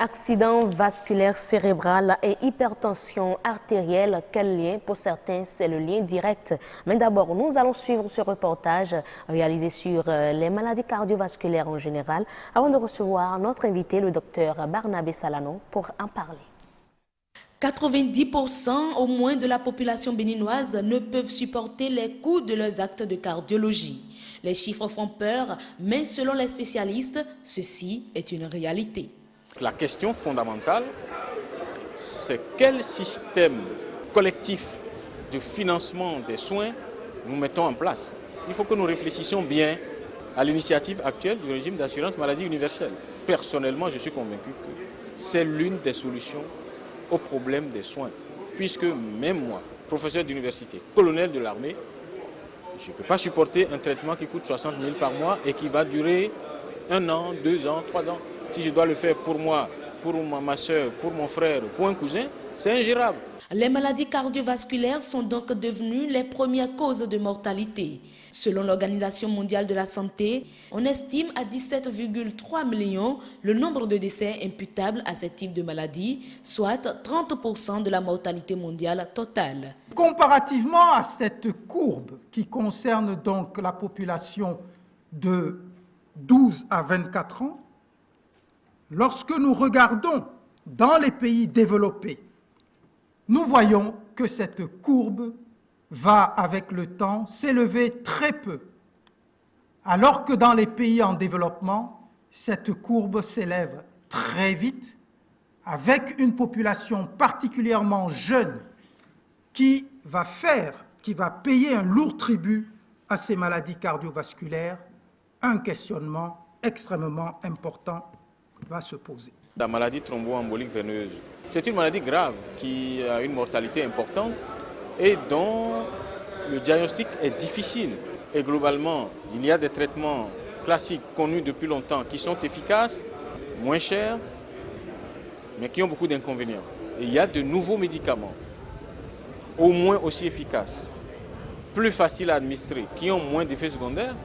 Accident vasculaire cérébral et hypertension artérielle, quel lien? Pour certains, c'est le lien direct. Mais d'abord, nous allons suivre ce reportage réalisé sur les maladies cardiovasculaires en général, avant de recevoir notre invité, le docteur Barnabé Salano, pour en parler. 90% au moins de la population béninoise ne peuvent supporter les coûts de leurs actes de cardiologie. Les chiffres font peur, mais selon les spécialistes, ceci est une réalité. La question fondamentale, c'est quel système collectif de financement des soins nous mettons en place. Il faut que nous réfléchissions bien à l'initiative actuelle du régime d'assurance maladie universelle. Personnellement, je suis convaincu que c'est l'une des solutions au problème des soins. Puisque même moi, professeur d'université, colonel de l'armée, je ne peux pas supporter un traitement qui coûte 60 000 par mois et qui va durer 1 an, 2 ans, 3 ans. Si je dois le faire pour moi, pour ma soeur, pour mon frère, pour un cousin, c'est ingérable. Les maladies cardiovasculaires sont donc devenues les premières causes de mortalité. Selon l'Organisation mondiale de la santé, on estime à 17,3 millions le nombre de décès imputables à ce type de maladie, soit 30% de la mortalité mondiale totale. Comparativement à cette courbe qui concerne donc la population de 12 à 24 ans, lorsque nous regardons dans les pays développés, nous voyons que cette courbe va avec le temps s'élever très peu, alors que dans les pays en développement, cette courbe s'élève très vite, avec une population particulièrement jeune qui va payer un lourd tribut à ces maladies cardiovasculaires. Un questionnement extrêmement important va se poser. La maladie thromboembolique veineuse, c'est une maladie grave qui a une mortalité importante et dont le diagnostic est difficile. Et globalement, il y a des traitements classiques connus depuis longtemps qui sont efficaces, moins chers, mais qui ont beaucoup d'inconvénients. Et il y a de nouveaux médicaments, au moins aussi efficaces, plus faciles à administrer, qui ont moins d'effets secondaires,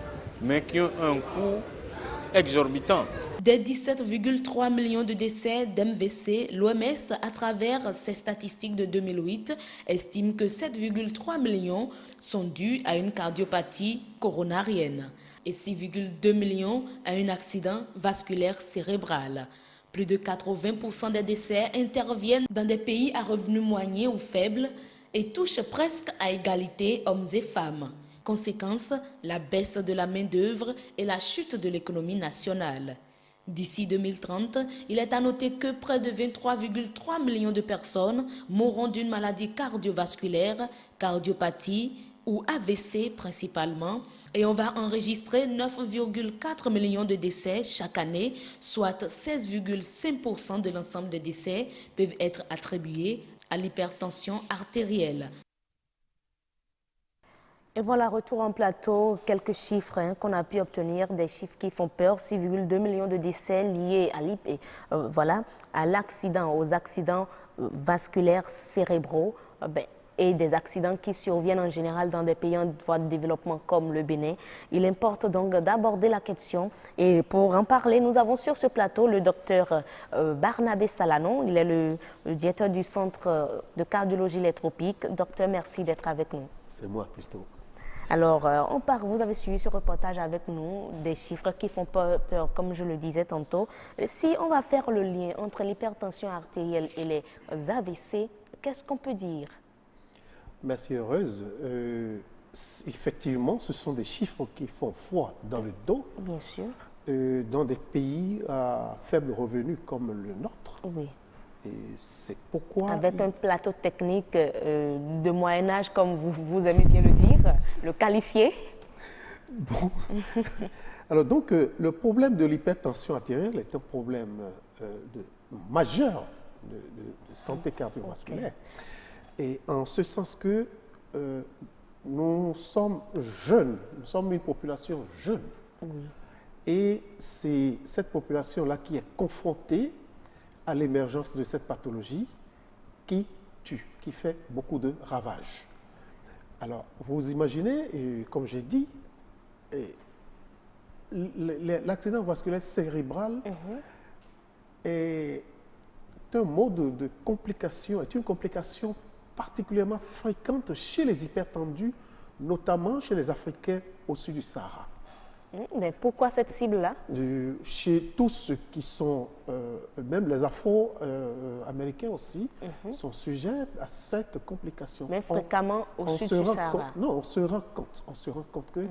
mais qui ont un coût exorbitant. Des 17,3 millions de décès d'MVC, l'OMS, à travers ses statistiques de 2008, estime que 7,3 millions sont dus à une cardiopathie coronarienne et 6,2 millions à un accident vasculaire cérébral. Plus de 80% des décès interviennent dans des pays à revenus moyens ou faibles et touchent presque à égalité hommes et femmes. Conséquence, la baisse de la main-d'œuvre et la chute de l'économie nationale. D'ici 2030, il est à noter que près de 23,3 millions de personnes mourront d'une maladie cardiovasculaire, cardiopathie ou AVC principalement, et on va enregistrer 9,4 millions de décès chaque année, soit 16,5% de l'ensemble des décès peuvent être attribués à l'hypertension artérielle. Et voilà, retour en plateau, quelques chiffres qu'on a pu obtenir, des chiffres qui font peur, 6,2 millions de décès liés à l'accident, aux accidents vasculaires cérébraux et des accidents qui surviennent en général dans des pays en voie de développement comme le Bénin. Il importe donc d'aborder la question et pour en parler, nous avons sur ce plateau le docteur Barnabé Salano, il est le directeur du Centre de cardiologie électropique. Docteur, merci d'être avec nous. C'est moi plutôt. Alors, vous avez suivi ce reportage avec nous, des chiffres qui font peur, comme je le disais tantôt. Si on va faire le lien entre l'hypertension artérielle et les AVC, qu'est-ce qu'on peut dire? Merci Heureuse. Effectivement, ce sont des chiffres qui font froid dans le dos. Bien sûr. Dans des pays à faible revenu comme le nôtre. Oui. Et c'est pourquoi... Avec un plateau technique de Moyen-Âge, comme vous aimez bien le dire, le qualifier. Bon. Alors donc, le problème de l'hypertension artérielle est un problème majeur de santé cardiovasculaire. Okay. Et en ce sens que nous sommes jeunes, nous sommes une population jeune. Oui. Et c'est cette population-là qui est confrontée à l'émergence de cette pathologie qui tue, qui fait beaucoup de ravages. Alors, vous imaginez, comme j'ai dit, l'accident vasculaire cérébral est un mode de complication, est une complication particulièrement fréquente chez les hypertendus, notamment chez les Africains au sud du Sahara. Mais pourquoi cette cible-là? Chez tous ceux qui sont, même les Afro-Américains aussi, sont sujets à cette complication. Mais fréquemment au sud du Sahara. Non, on se rend compte que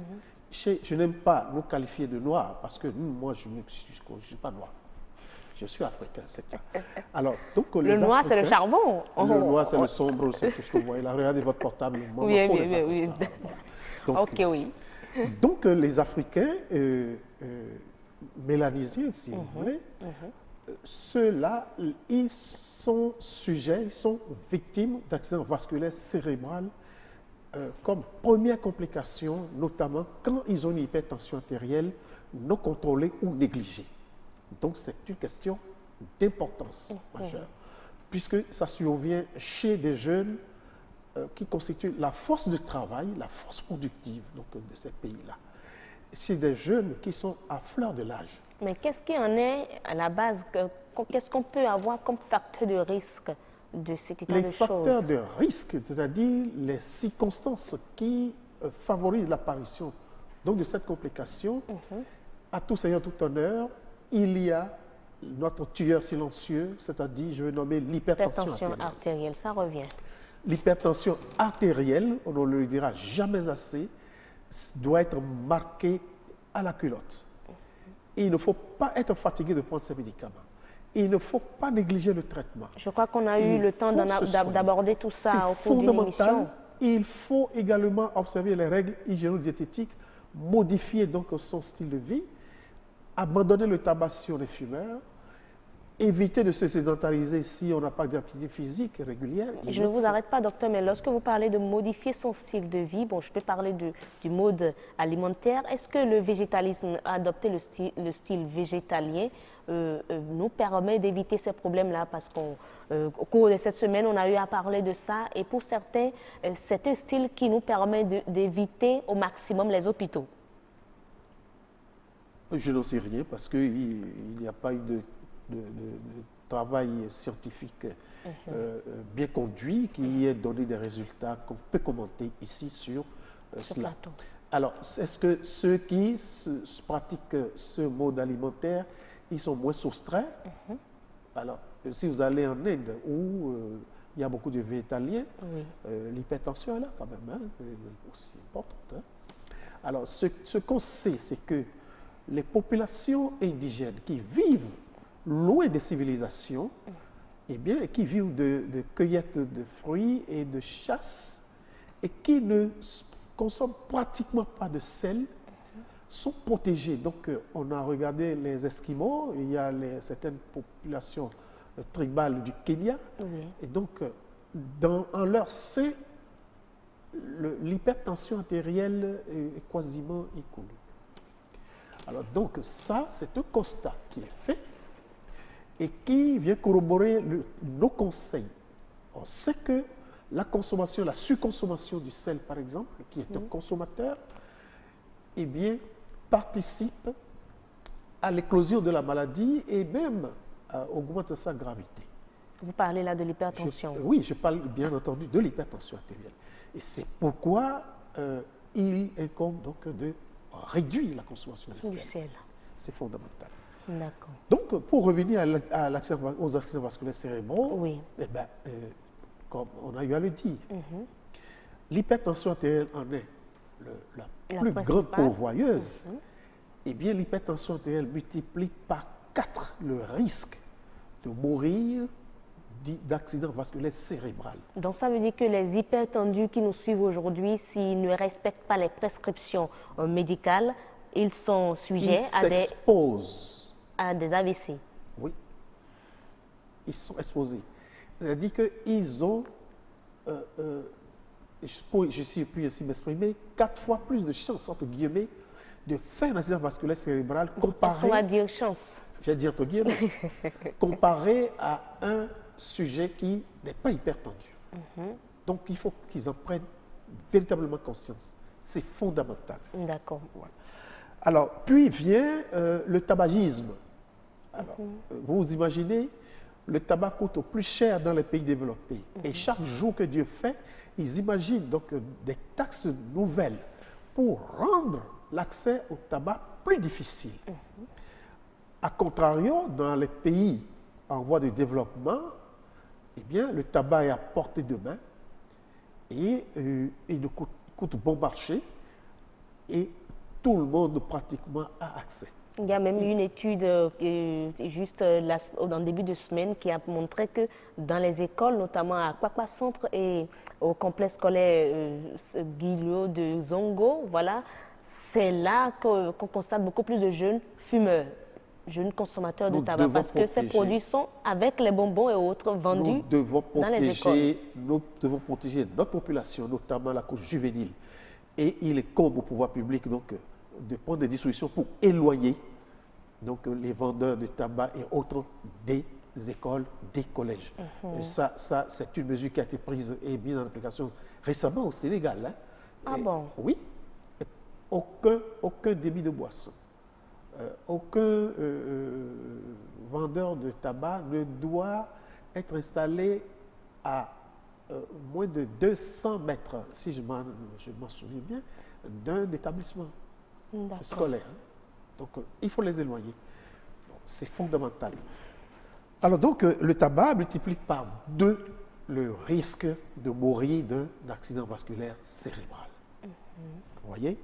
je n'aime pas nous qualifier de noirs, parce que moi, je ne suis pas noir. Je suis africain, c'est ça. Alors, donc, le noir, c'est le charbon. Le noir, c'est le sombre, c'est tout ce que vous voyez. Là, regardez votre portable. Oui. Donc, ok, oui. Donc, les Africains mélanisiens, si vous voulez, ceux-là, ils sont sujets, ils sont victimes d'accidents vasculaires cérébrales comme première complication, notamment quand ils ont une hypertension artérielle non contrôlée ou négligée. Donc, c'est une question d'importance majeure, puisque ça survient chez des jeunes qui constituent la force de travail, la force productive donc, de ces pays-là. C'est des jeunes qui sont à fleur de l'âge. Mais qu'est-ce qui en est à la base? Qu'est-ce qu'on peut avoir comme facteur de risque de cet état de choses? Les facteurs de risque, c'est-à-dire les circonstances qui favorisent l'apparition donc, de cette complication, à tout seigneur, tout honneur, il y a notre tueur silencieux, c'est-à-dire, je vais nommer l'hypertension artérielle. Ça revient. L'hypertension artérielle, on ne le dira jamais assez, doit être marquée à la culotte. Et il ne faut pas être fatigué de prendre ces médicaments. Il ne faut pas négliger le traitement. Je crois qu'on a eu le temps d'aborder tout ça au cours d'une émission. Il faut également observer les règles hygiéno-diététiques, modifier donc son style de vie, abandonner le tabac sur les fumeurs, éviter de se sédentariser si on n'a pas d'activité physique régulière. Je ne vous arrête pas, docteur, mais lorsque vous parlez de modifier son style de vie, bon, je peux parler du mode alimentaire. Est-ce que le végétalisme, adopter le style végétalien, nous permet d'éviter ces problèmes-là? Parce qu'au cours de cette semaine, on a eu à parler de ça. Et pour certains, c'est un style qui nous permet d'éviter au maximum les hôpitaux. Je n'en sais rien parce qu'il n'y a pas eu de travail scientifique bien conduit qui ait donné des résultats qu'on peut commenter ici sur cela. Plateau. Alors, est-ce que ceux qui pratiquent ce mode alimentaire, ils sont moins soustraits? Alors, si vous allez en Inde où il y a beaucoup de végétaliens, l'hypertension est là quand même, aussi importante. Alors, ce qu'on sait, c'est que les populations indigènes qui vivent loin des civilisations, eh bien, qui vivent de cueillette de fruits et de chasse, et qui ne consomment pratiquement pas de sel, sont protégés. Donc, on a regardé les Esquimaux, il y a certaines populations tribales du Kenya, et donc, en leur sein, l'hypertension artérielle est quasiment inconnue. Alors, donc, ça, c'est un constat qui est fait et qui vient corroborer nos conseils. On sait que la surconsommation du sel, par exemple, qui est un consommateur, eh bien, participe à l'éclosion de la maladie et même augmente sa gravité. Vous parlez là de l'hypertension? Oui, je parle bien entendu de l'hypertension artérielle. Et c'est pourquoi il incombe donc de réduire la consommation du sel. C'est fondamental. D'accord. Donc, pour revenir aux accidents vasculaires cérébraux, eh ben, comme on a eu à le dire, l'hypertension artérielle en est la plus grande pourvoyeuse. Eh bien, l'hypertension artérielle multiplie par 4 le risque de mourir d'accident vasculaire cérébral. Donc, ça veut dire que les hypertendus qui nous suivent aujourd'hui, s'ils ne respectent pas les prescriptions médicales, ils sont sujets à des AVC. Oui. Ils sont exposés. C'est-à-dire qu'ils ont, je puis ainsi m'exprimer, 4 fois plus de chances, entre guillemets, de faire un accident vasculaire cérébral comparé... Est-ce qu'on va dire chance? J'ai dit entre guillemets. Comparé à un sujet qui n'est pas hypertendu. Donc, il faut qu'ils en prennent véritablement conscience. C'est fondamental. D'accord. Voilà. Alors, puis vient le tabagisme. Alors, vous imaginez, le tabac coûte plus cher dans les pays développés. Et chaque jour que Dieu fait, ils imaginent donc des taxes nouvelles pour rendre l'accès au tabac plus difficile. A contrario, dans les pays en voie de développement, eh bien, le tabac est à portée de main et il ne coûte bon marché et tout le monde pratiquement a accès. Il y a même une étude juste dans le début de semaine qui a montré que dans les écoles, notamment à Kwakwa Centre et au complexe scolaire Guillot de Zongo, voilà, c'est là qu'on constate beaucoup plus de jeunes fumeurs, jeunes consommateurs de tabac, parce que ces produits sont, avec les bonbons et autres, vendus dans les écoles. Nous devons protéger notre population, notamment la couche juvénile. Et il incombe au pouvoir public donc, de prendre des dispositions pour éloigner donc, les vendeurs de tabac et autres des écoles, des collèges. Ça, c'est une mesure qui a été prise et mise en application récemment au Sénégal. Hein. Ah bon? Oui. Aucun débit de boisson, aucun vendeur de tabac ne doit être installé à moins de 200 mètres, si je m'en souviens bien, d'un établissement scolaire. Donc, il faut les éloigner. C'est fondamental. Alors, donc, le tabac multiplie par 2 le risque de mourir d'un accident vasculaire cérébral. Vous voyez?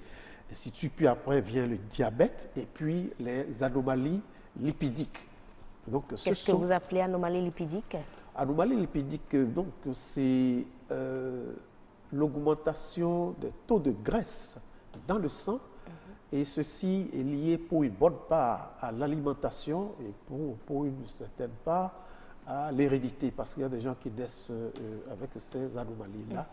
Et puis après vient le diabète et puis les anomalies lipidiques. Qu'est-ce que vous appelez anomalie lipidique? Anomalie lipidique, donc, c'est l'augmentation des taux de graisse dans le sang. Et ceci est lié pour une bonne part à l'alimentation et pour une certaine part à l'hérédité, parce qu'il y a des gens qui naissent avec ces anomalies-là.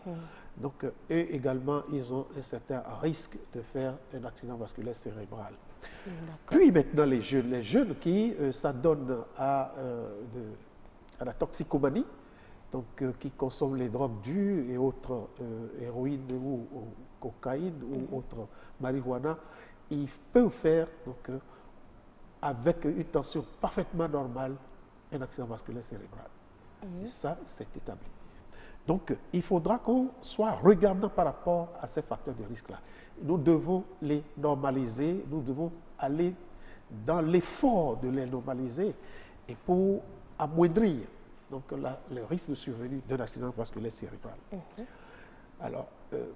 Donc, eux également, ils ont un certain risque de faire un accident vasculaire cérébral. Puis maintenant, les jeunes qui s'adonnent à la toxicomanie, donc qui consomment les drogues dures et autres héroïne ou cocaïne ou autres marijuana, ils peuvent faire donc, avec une tension parfaitement normale un accident vasculaire cérébral. Et ça, c'est établi. Donc, il faudra qu'on soit regardant par rapport à ces facteurs de risque-là. Nous devons les normaliser, nous devons aller dans l'effort de les normaliser et pour amoindrir donc, le risque de survenue d'un accident vasculaire cérébral. Alors,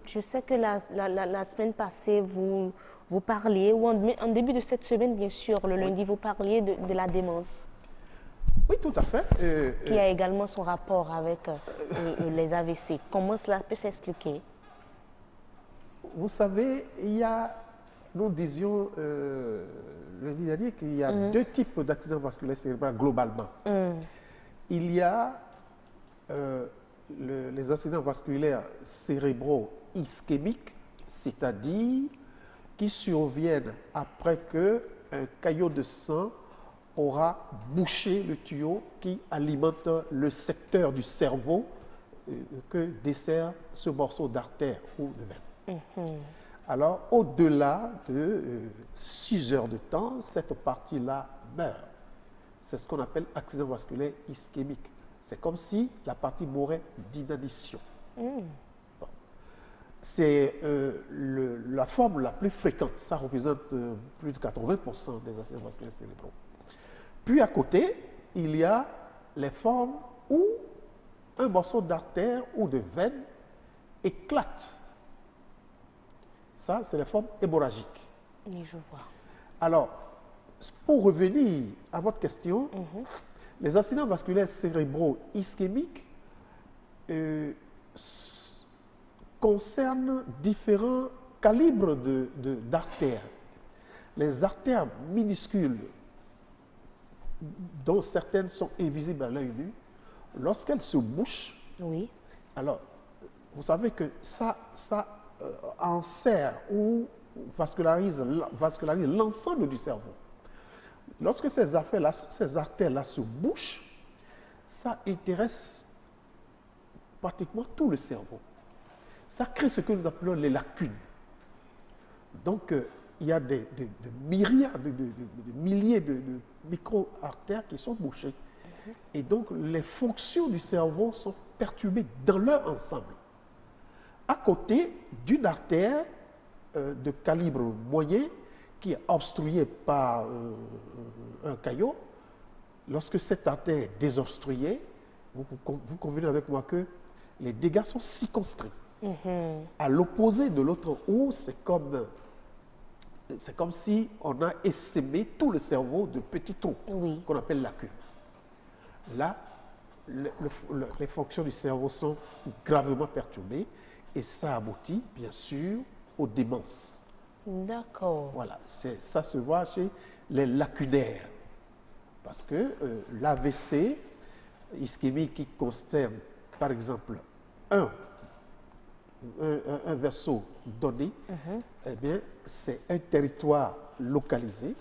je sais que la semaine passée, vous parliez, ou en début de cette semaine, bien sûr, le lundi, vous parliez de la démence. Oui, tout à fait. Qui a également son rapport avec les AVC. Comment cela peut s'expliquer? Vous savez, nous disions lundi dernier qu'il y a 2 types d'accidents vasculaires cérébraux globalement. Il y a les accidents vasculaires cérébraux ischémiques, c'est-à-dire qui surviennent après qu'un caillot de sang aura bouché le tuyau qui alimente le secteur du cerveau que dessert ce morceau d'artère ou de veine. Alors, au-delà de 6 heures de temps, cette partie-là meurt. C'est ce qu'on appelle accident vasculaire ischémique. C'est comme si la partie mourait d'inanition. Bon. C'est la forme la plus fréquente. Ça représente plus de 80% des accidents vasculaires cérébraux. Puis à côté, il y a les formes où un morceau d'artère ou de veine éclate. Ça, c'est les formes hémorragiques. Oui, je vois. Alors, pour revenir à votre question, les accidents vasculaires cérébraux ischémiques concernent différents calibres d'artères. Les artères minuscules, dont certaines sont invisibles à l'œil nu, lorsqu'elles se bouchent, alors, vous savez que ça enserre ou vascularise l'ensemble du cerveau. Lorsque ces artères-là se bouchent, ça intéresse pratiquement tout le cerveau. Ça crée ce que nous appelons les lacunes. Donc, il y a des myriades, de milliers de micro-artères qui sont bouchées. Et donc, les fonctions du cerveau sont perturbées dans leur ensemble. À côté d'une artère de calibre moyen qui est obstruée par un caillot, lorsque cette artère est désobstruée, vous convenez avec moi que les dégâts sont circonscrits. À l'opposé de l'autre où c'est comme si on a essaimé tout le cerveau de petits trous qu'on appelle lacunes. Là, les fonctions du cerveau sont gravement perturbées et ça aboutit, bien sûr, aux démences. D'accord. Voilà, ça se voit chez les lacunaires. Parce que l'AVC ischémique qui concerne, par exemple, un vaisseau donné, eh bien, c'est un territoire localisé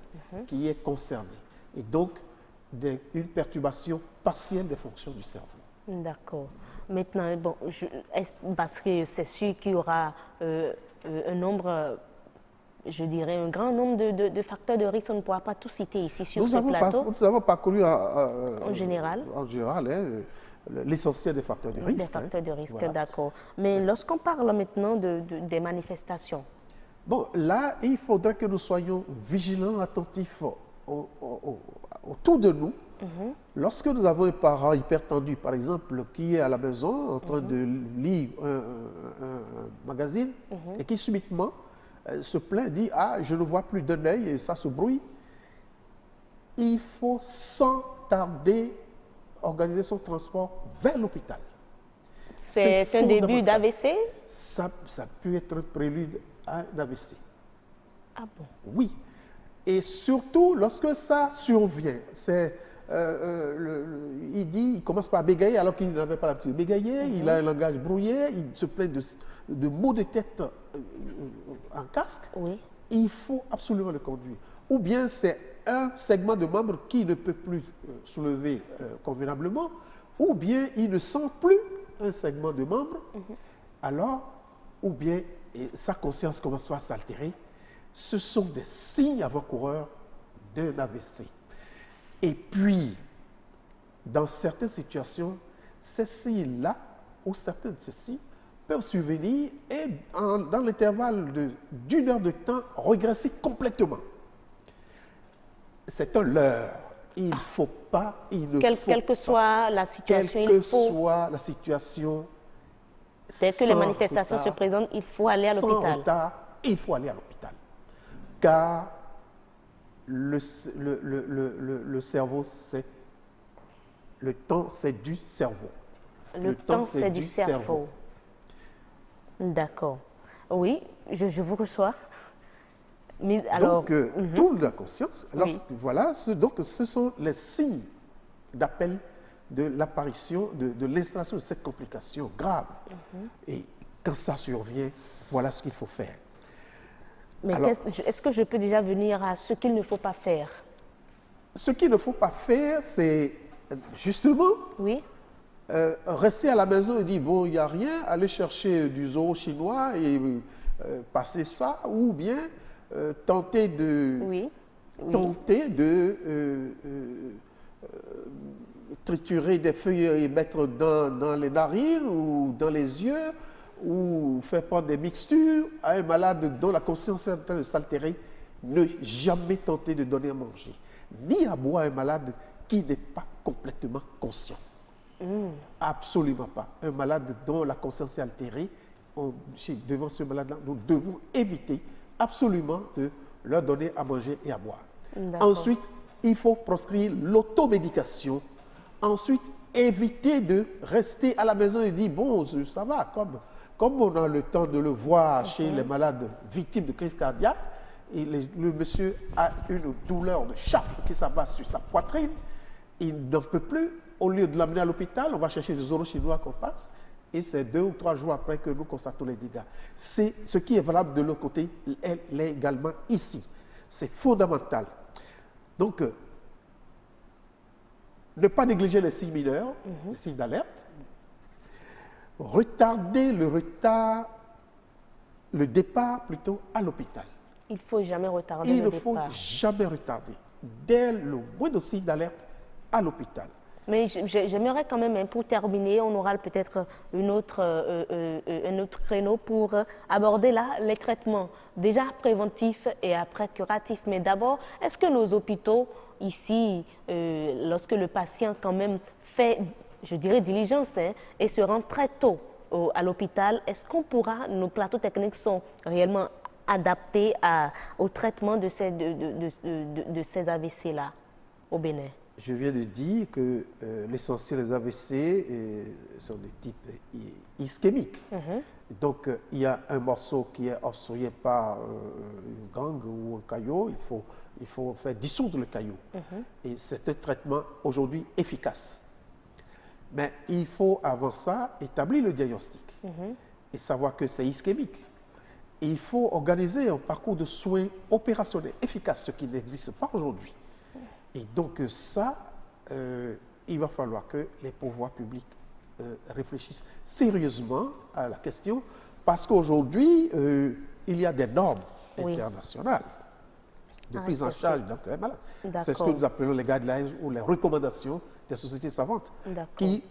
qui est concerné. Et donc, une perturbation partielle des fonctions du cerveau. D'accord. Maintenant, bon, parce que c'est sûr qu'il y aura un nombre, je dirais, un grand nombre de facteurs de risque. On ne pourra pas tout citer ici sur ce plateau. Nous avons parcouru en général, l'essentiel des facteurs de risque. Des facteurs de risque, voilà. d'accord. Mais lorsqu'on parle maintenant des manifestations. Bon, là, il faudrait que nous soyons vigilants, attentifs autour de nous. Lorsque nous avons un parent hypertendu, par exemple, qui est à la maison en train de lire un magazine et qui subitement se plaint, dit « Ah, je ne vois plus d'un œil et ça se brouille », il faut sans tarder organiser son transport vers l'hôpital. C'est un début d'AVC? Ça peut être un prélude à un AVC. Ah bon? Oui. Et surtout, lorsque ça survient, il commence par bégayer alors qu'il n'avait pas l'habitude de bégayer, il a un langage brouillé, il se plaint de maux de tête en casque. Oui. Il faut absolument le conduire. Ou bien c'est un segment de membre qui ne peut plus soulever convenablement, ou bien il ne sent plus un segment de membre, alors, ou bien sa conscience commence à s'altérer. Ce sont des signes avant-coureurs d'un AVC. Et puis, dans certaines situations, ces signes-là, ou certains de ces signes, peuvent survenir et, dans l'intervalle d'une heure de temps, régresser complètement. C'est un leurre. Il ne faut pas, Quelle que soit la situation, quelle que soit la situation, dès que les manifestations se présentent, il faut aller à l'hôpital. Sans retard, il faut aller à l'hôpital. Car le cerveau, c'est le temps, c'est du cerveau. Le temps, c'est du cerveau. D'accord. Oui, je vous reçois. Mais alors, donc, toute la conscience, voilà, donc ce sont les signes d'appel de l'apparition, de l'installation de cette complication grave. Et quand ça survient, voilà ce qu'il faut faire. Mais est-ce que je peux déjà venir à ce qu'il ne faut pas faire? Ce qu'il ne faut pas faire, c'est justement rester à la maison et dire, bon, il n'y a rien, aller chercher du zoo chinois et passer ça, ou bien tenter de triturer des feuilles et mettre dans les narines ou dans les yeux, ou faire prendre des mixtures à un malade dont la conscience est en train de s'altérer. Ne jamais tenter de donner à manger, ni à boire à un malade qui n'est pas complètement conscient. Absolument pas. Un malade dont la conscience est altérée, devant ce malade-là, nous devons éviter absolument de leur donner à manger et à boire. Ensuite, il faut proscrire l'automédication. Ensuite, éviter de rester à la maison et dire, bon, ça va, comme on a le temps de le voir chez les malades victimes de crise cardiaque, et le monsieur a une douleur de chape qui s'abat sur sa poitrine, il n'en peut plus. Au lieu de l'amener à l'hôpital, on va chercher des oraux chinois qu'on passe, et c'est 2 ou 3 jours après que nous constatons les dégâts. C'est ce qui est valable de l'autre côté, elle l'est également ici. C'est fondamental. Donc, ne pas négliger les signes mineurs, les signes d'alerte. Retarder le départ plutôt à l'hôpital. Il ne faut jamais retarder le départ. Il ne faut jamais retarder. Dès le moindre signe d'alerte, à l'hôpital. Mais j'aimerais quand même, pour terminer, on aura peut-être un autre créneau pour aborder là les traitements déjà préventifs et après curatifs. Mais d'abord, est-ce que nos hôpitaux ici, lorsque le patient quand même fait, je dirais, diligence et se rend très tôt à l'hôpital, est-ce qu'on pourra, nos plateaux techniques sont réellement adaptés au traitement de ces AVC-là au Bénin? Je viens de dire que l'essentiel des AVC sont de type ischémique. Donc, il y a un morceau qui est obstrué par une gangue ou un caillot, il faut faire dissoudre le caillot. Et c'est un traitement aujourd'hui efficace. Mais il faut, avant ça, établir le diagnostic et savoir que c'est ischémique. Et il faut organiser un parcours de soins opérationnels efficace, ce qui n'existe pas aujourd'hui. Et donc ça, il va falloir que les pouvoirs publics réfléchissent sérieusement à la question, parce qu'aujourd'hui, il y a des normes internationales de prise en charge des malades. C'est ce que nous appelons les guidelines ou les recommandations des sociétés savantes qui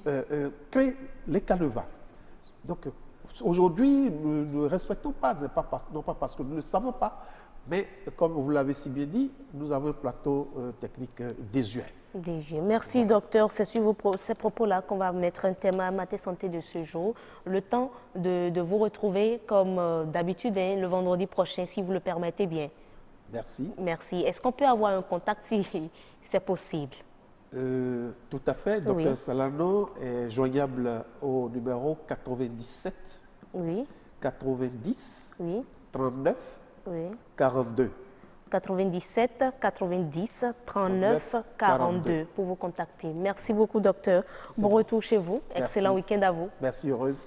créent les canevas. Donc aujourd'hui, nous ne respectons pas, non pas parce que nous ne savons pas, mais comme vous l'avez si bien dit, nous avons un plateau technique désuet. Merci docteur, c'est sur ces propos-là qu'on va mettre un thème à Matin Santé de ce jour. Le temps de vous retrouver comme d'habitude le vendredi prochain, si vous le permettez bien. Merci. Merci. Est-ce qu'on peut avoir un contact si c'est possible? Tout à fait. Docteur Salano est joignable au numéro 97 90 39 42. 97 90 39 42 pour vous contacter. Merci beaucoup, docteur. Bon retour chez vous. Excellent week-end à vous. Merci, heureuse.